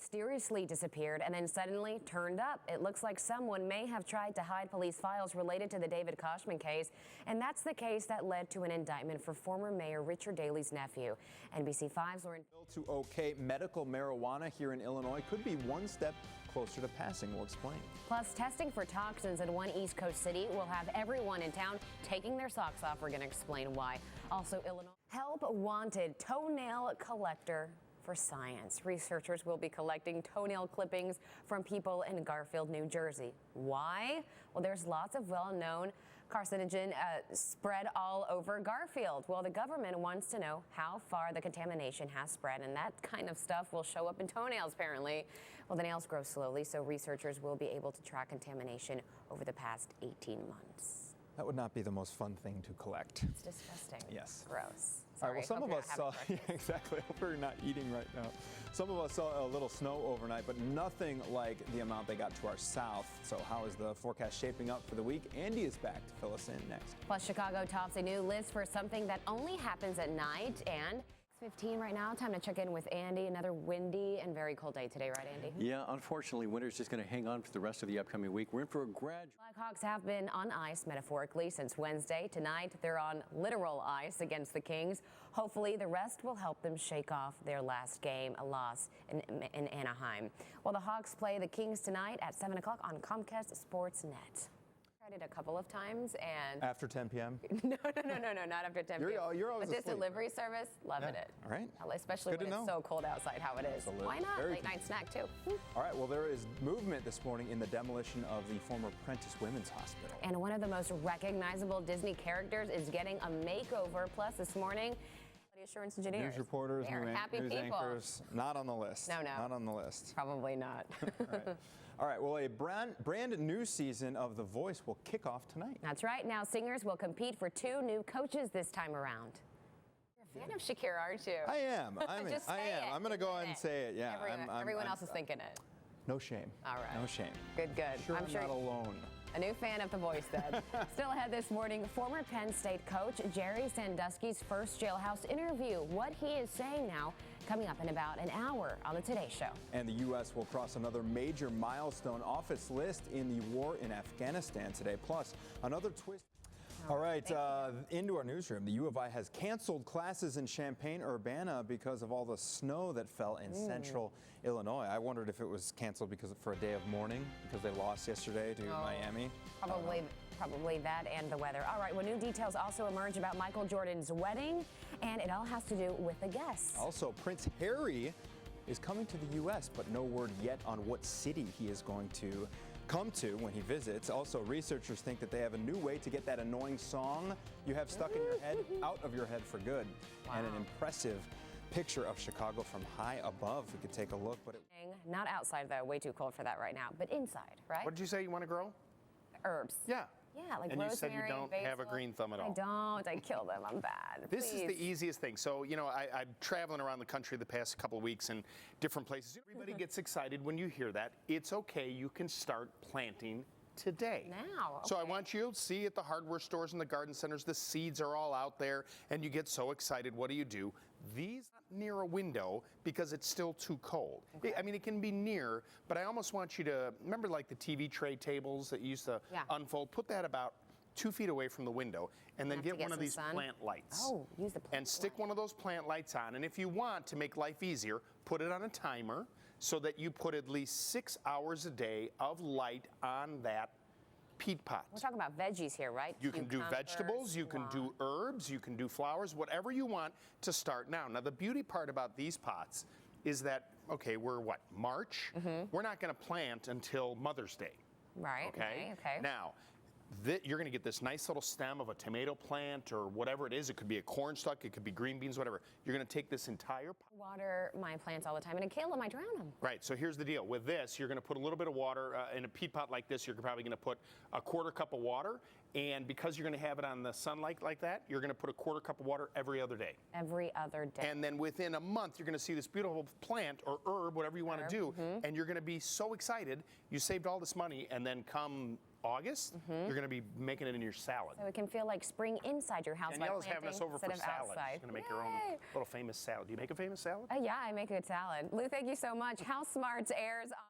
mysteriously disappeared and then suddenly turned up. It looks like someone may have tried to hide police files related to the David Koshman case, and that's the case that led to an indictment for former Mayor Richard Daley's nephew. NBC5's Lauren. To okay medical marijuana here in Illinois could be one step closer to passing. We'll explain. Plus, testing for toxins in one East Coast city will have everyone in town taking their socks off. We're going to explain why. Also, Illinois. Help wanted toenail collector for science. Researchers will be collecting toenail clippings from people in Garfield, New Jersey. Why? Well, there's lots of well-known carcinogen spread all over Garfield. Well, the government wants to know how far the contamination has spread, and that kind of stuff will show up in toenails, apparently. Well, the nails grow slowly, so researchers will be able to track contamination over the past 18 months. That would not be the most fun thing to collect. It's disgusting. Yes. Gross. All right, well, some of us saw, yeah, exactly, I hope we're not eating right now. Some of us saw a little snow overnight, but nothing like the amount they got to our south. So how is the forecast shaping up for the week? Andy is back to fill us in next. Plus, Chicago tops a new list for something that only happens at night, and 15 right now. Time to check in with Andy. Another windy and very cold day today, right, Andy? Yeah, unfortunately, winter's just going to hang on for the rest of the upcoming week. We're in for a gradual. Blackhawks have been on ice metaphorically since Wednesday. Tonight, they're on literal ice against the Kings. Hopefully, the rest will help them shake off their last game, a loss in Anaheim. Well, the Hawks play the Kings tonight at 7 o'clock on Comcast Sportsnet. Tried it a couple of times and after 10 p.m. No, not after 10 p.m. You're always but this asleep. Delivery service, loving it. All right. Especially when it's so cold outside, how it is. Absolutely. Why not? Very Late night snack too. All right. Well, there is movement this morning in the demolition of the former Prentice Women's Hospital. And one of the most recognizable Disney characters is getting a makeover. Plus, this morning, assurance engineers. News reporters, news anchors, not on the list. No. Not on the list. Probably not. All right. All right, well, a brand new season of The Voice will kick off tonight. That's right. Now singers will compete for 2 new coaches this time around. You're a fan of Shakira, aren't you? I am. I am. I'm going to go ahead and say it. Yeah. Everyone else is thinking it. No shame. All right. No shame. Good. I'm not alone. A new fan of The Voice, then. Still ahead this morning, former Penn State coach Jerry Sandusky's first jailhouse interview. What he is saying now, coming up in about an hour on the Today Show. And the U.S. will cross another major milestone off its list in the war in Afghanistan today. Plus, another twist. All right, into our newsroom. The U of I has canceled classes in Champaign-Urbana because of all the snow that fell in central Illinois. I wondered if it was canceled for a day of mourning because they lost yesterday to Miami. Probably that and the weather. All right, well, new details also emerge about Michael Jordan's wedding, and it all has to do with the guests. Also, Prince Harry is coming to the U.S., but no word yet on what city he is going to come to when he visits. Also, researchers think that they have a new way to get that annoying song you have stuck in your head out of your head for good. Wow. And an impressive picture of Chicago from high above. We could take a look. But not outside, though. Way too cold for that right now. But inside, right? What did you say you want to grow? Herbs. Yeah. Yeah, like and rosemary, you said you don't basil. have a green thumb at all. I don't. I kill them. I'm bad. This is the easiest thing. So, you know, I'm traveling around the country the past couple of weeks in different places. Everybody gets excited when you hear that. It's okay. You can start planting today. Now. Okay. So I want you to see at the hardware stores and the garden centers, the seeds are all out there and you get so excited. What do? These not near a window because it's still too cold. Okay. I mean, it can be near, but I almost want you to, remember like the TV tray tables that you used to unfold? Put that about 2 feet away from the window and then get one of these plant lights. Oh, use the plant and stick one of those plant lights on. And if you want to make life easier, put it on a timer so that you put at least 6 hours a day of light on that peat pot. We're talking about veggies here, right? You can do vegetables, you can do herbs, you can do flowers, whatever you want to start now. Now, the beauty part about these pots is that, okay, we're what, March? We're not going to plant until Mother's Day. Right, okay. Now, you're going to get this nice little stem of a tomato plant or whatever it is. It could be a corn stalk, it could be green beans, whatever. You're going to take this entire pot. Water my plants all the time, and in kale, I might drown them. Right, so here's the deal. With this, you're going to put a little bit of water in a peat pot like this. You're probably going to put a 1/4 cup of water, and because you're going to have it on the sunlight like that, you're going to put a 1/4 cup of water every other day. Every other day. And then within a month, you're going to see this beautiful plant or herb, whatever you want to do, and you're going to be so excited. You saved all this money, and then come August, you're going to be making it in your salad. So it can feel like spring inside your house Daniella's by planting having us over instead for of salad. outside. She's going to make her own little famous salad. Do you make a famous salad? Yeah, I make a good salad. Lou, thank you so much. House Smarts airs on